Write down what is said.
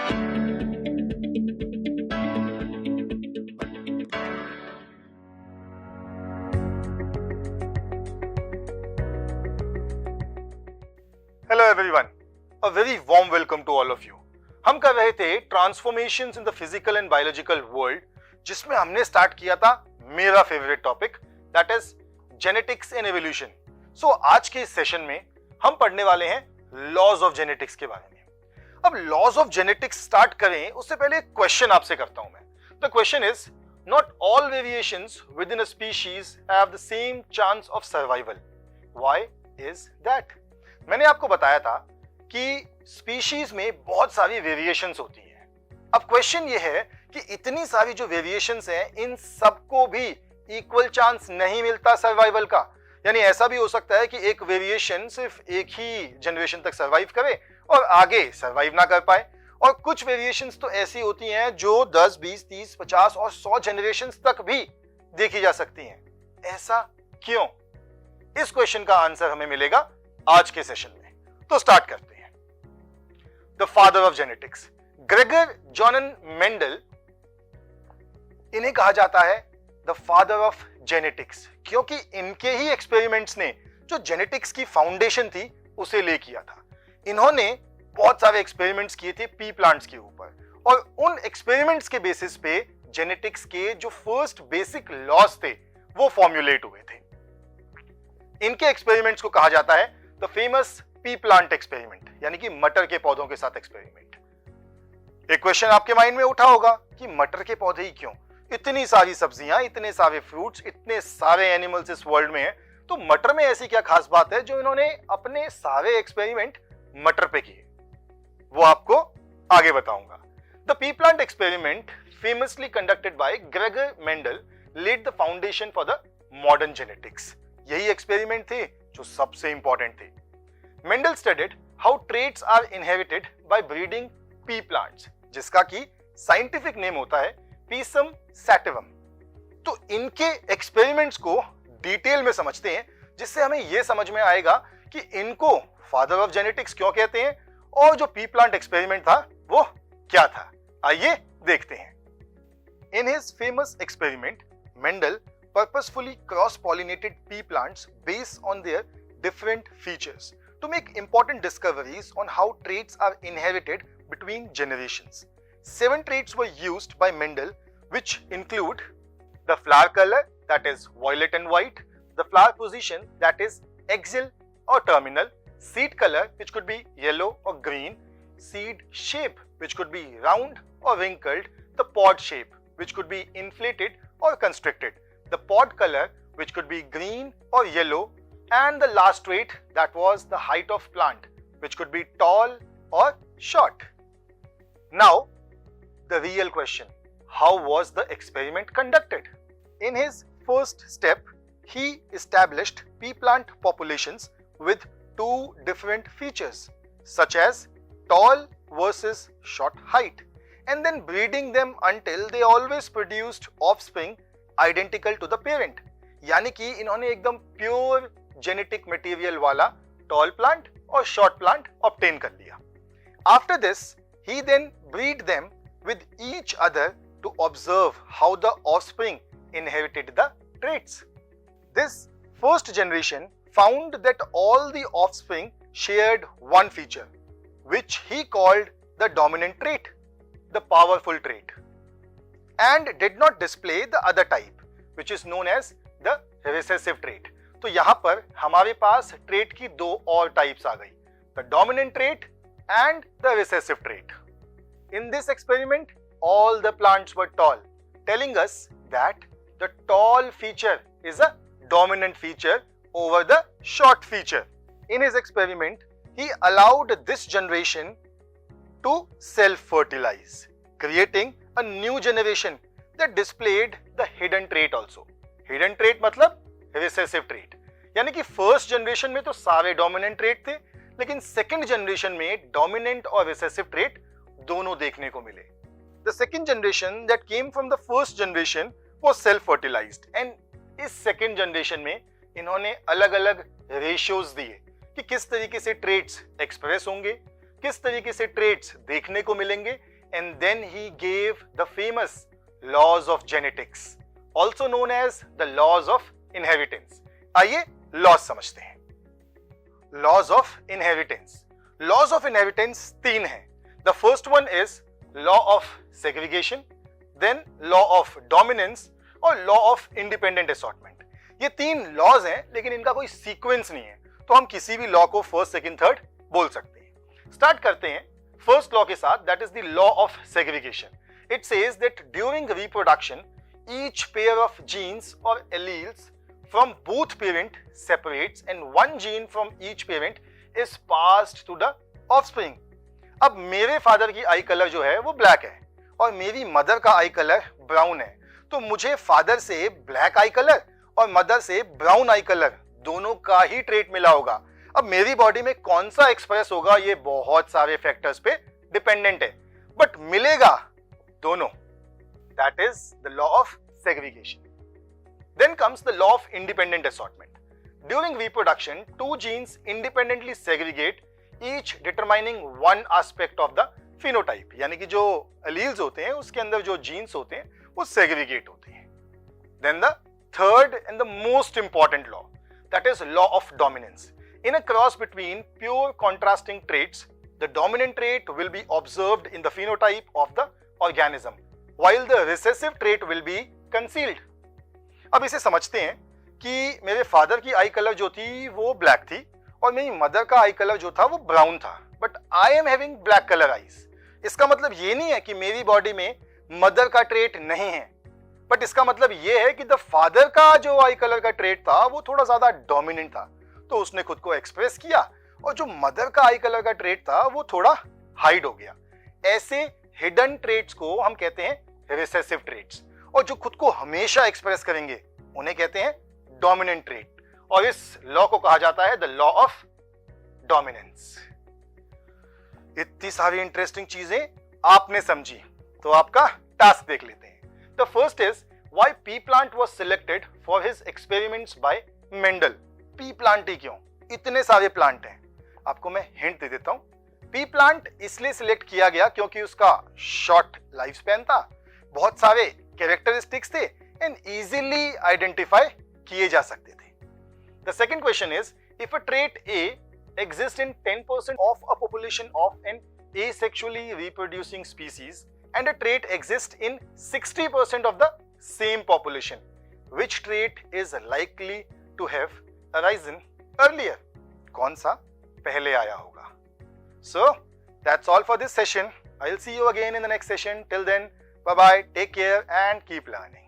Hello everyone, a very warm welcome to all of you. हम कर रहे थे transformations in the physical and biological world, जिसमें हमने स्टार्ट किया था मेरा favourite topic, that is genetics in evolution. So आज के इस सेशन में हम पढ़ने वाले हैं लॉज ऑफ जेनेटिक्स के बारे में। अब लॉज ऑफ जेनेटिक्स स्टार्ट करें उससे पहले एक क्वेश्चन आपसे करता हूं मैं। The question is, not all variations with in a species have the same chance of survival. Why is that? मैंने आपको बताया था कि स्पीशीज में बहुत सारी वेरिएशंस होती हैं। अब क्वेश्चन ये है कि इतनी सारी जो वेरिएशंस हैं, इन सबको भी इक्वल चांस नहीं मिलता सर्वाइवल का। यानी ऐसा भी हो सकता है कि एक वेरिएशन सिर्फ एक ही जनरेशन तक सर्वाइव करे और आगे सर्वाइव ना कर पाए, और कुछ वेरिएशंस तो ऐसी होती हैं जो 10, 20, 30, 50 और 100 जनरेशंस तक भी देखी जा सकती हैं। ऐसा क्यों? इस क्वेश्चन का आंसर हमें मिलेगा आज के सेशन में। तो स्टार्ट करते हैं। The father of genetics, Gregor Johann Mendel, इन्हें कहा जाता है द फादर ऑफ जेनेटिक्स, क्योंकि इनके ही एक्सपेरिमेंट्स ने जो जेनेटिक्स की फाउंडेशन थी उसे ले किया था। इन्होंने बहुत सारे एक्सपेरिमेंट्स किए थे पी प्लांट्स के ऊपर, और उन एक्सपेरिमेंट्स के बेसिस पे जेनेटिक्स के जो फर्स्ट बेसिक लॉज थे वो फॉर्मुलेट हुए थे। इनके एक्सपेरिमेंट्स को कहा जाता है the famous P plant experiment, यानी कि मटर के पौधों के साथ एक्सपेरिमेंट। एक क्वेश्चन आपके माइंड में उठा होगा कि मटर के पौधे ही क्यों? इतनी सारी सब्जियां, इतने सारे फ्रूट्स, इतने सारे एनिमल्स इस वर्ल्ड में हैं, तो मटर में ऐसी क्या खास बात है जो इन्होंने अपने सारे एक्सपेरिमेंट मटर पे किए? वो आपको आगे बताऊंगा। The pea plant experiment, famously conducted by Gregor Mendel, led the foundation for the modern genetics. यही एक्सपेरिमेंट थे जो सबसे इंपॉर्टेंट थे। Mendel studied how traits are inherited by breeding pea plants, जिसका की साइंटिफिक नेम होता है पीसम सैटिवम। तो इनके एक्सपेरिमेंट्स को डिटेल में समझते हैं, जिससे हमें यह समझ में आएगा कि इनको फादर ऑफ जेनेटिक्स क्यों कहते हैं और जो पी प्लांट एक्सपेरिमेंट था वो क्या था। आइए देखते हैं। In his famous experiment, Mendel purposefully cross-pollinated pea plants based on their different features to make important discoveries on how traits are inherited between generations. 7 traits were used by Mendel, which include the flower color, that is violet and white, the flower position, that is axial or terminal, seed color, which could be yellow or green, seed shape, which could be round or wrinkled, the pod shape, which could be inflated or constricted, the pod color, which could be green or yellow, and the last trait, that was the height of plant, which could be tall or short. Now, the real question, how was the experiment conducted? In his first step, he established pea plant populations with 2 different features, such as tall versus short height, and then breeding them until they always produced offspring identical to the parent. यानी कि इन्होंने एकदम pure genetic material वाला tall plant और short plant obtain कर लिया। After this he then breed them with each other to observe how the offspring inherited the traits. This first generation found that all the offspring shared one feature, which he called the dominant trait, the powerful trait, and did not display the other type, which is known as the recessive trait. तो यहां पर हमारे पास trait की 2 और types आ गई, the dominant trait and the recessive trait. In this experiment, all the plants were tall, telling us that the tall feature is a dominant feature over the short feature. In his experiment, he allowed this generation to self-fertilize, creating a new generation that displayed the hidden trait also. Hidden trait मतलब recessive trait, यानी कि first generation में तो सारे dominant trait थे, लेकिन second generation में dominant और रिसेसिव ट्रेट दोनों देखने को मिले। The second generation that came from the first generation was self-fertilized, and इस सेकंड जनरेशन में इन्होंने अलग अलग रेशियोज दिए कि किस तरीके से ट्रेट्स एक्सप्रेस होंगे, किस तरीके से ट्रेट्स देखने को मिलेंगे and then he gave the famous laws of genetics, also known as the laws of inheritance. आइए laws समझते हैं. Laws of inheritance. Laws of inheritance तीन हैं. The first one is law of segregation, then law of dominance और law of independent assortment. ये तीन laws हैं, लेकिन इनका कोई sequence नहीं है, तो हम किसी भी law को first, second, third बोल सकते हैं. Start करते हैं first law के साथ, that is the law of segregation. It says that during reproduction, each pair of genes or alleles from both parent separates and one gene from each parent is passed to the offspring. अब मेरे father की आई colour जो है वो black है और मेरी mother का आई कलर ब्राउन है, तो मुझे फादर से ब्लैक आई कलर और मदर से ब्राउन आई कलर दोनों का ही ट्रेट मिला होगा. अब मेरी बॉडी में कौन सा एक्सप्रेस होगा ये बहुत सारे फैक्टर्स पे डिपेंडेंट है, बट मिलेगा दोनों. That is the law of segregation. Then comes the law of independent assortment. During reproduction two genes independently segregate, each determining one aspect of the phenotype. यानी कि जो एलील्स होते हैं उसके अंदर जो जीन्स होते हैं वो सेग्रीगेट होते हैं. Then the third and the most important law, that is law of dominance. In a cross between pure contrasting traits, the dominant trait will be observed in the phenotype of the organism, while the recessive trait will be concealed. अब इसे समझते हैं कि मेरे father की आई colour जो थी वो ब्लैक थी और मेरी मदर का आई कलर जो था वो ब्राउन था, but I am having black colour eyes. इसका मतलब ये नहीं है कि मेरी बॉडी में मदर का ट्रेट नहीं है, बट इसका मतलब ये है कि द फादर का जो आई कलर का ट्रेट था वो थोड़ा ज्यादा डोमिनेंट था, तो उसने खुद को एक्सप्रेस किया, और जो मदर का आई कलर का ट्रेट था वो थोड़ा हाइड हो गया. ऐसे हिडन ट्रेट्स को हम कहते हैं रिसेसिव ट्रेट्स, और जो खुद को हमेशा एक्सप्रेस करेंगे उन्हें कहते हैं डोमिनेंट ट्रेट, और इस लॉ को कहा जाता है द लॉ ऑफ डोमिनेंस. इतनी सारी इंटरेस्टिंग चीजें आपने समझी, तो आपका टास्क देख लेते हैं. The first is why pea plant was selected for his experiments by Mendel. Pea plant ही क्यों? इतने सारे प्लांट हैं. आपको मैं हिंट दे देता हूं. पी प्लांट इसलिए सिलेक्ट किया गया क्योंकि उसका शॉर्ट लाइफ स्पैन था, बहुत सारे कैरेक्टरिस्टिक्स थे एंड इजीली आइडेंटिफाई किए जा सकते थे. The second question is, if a trait A exists in 10% of a population of an asexually reproducing species and a trait exists in 60% of the same population, which trait is likely to have arisen earlier? कौन सा पहले आया होगा? So that's all for this session. I'll see you again in the next session. Till then, bye bye, take care and keep learning.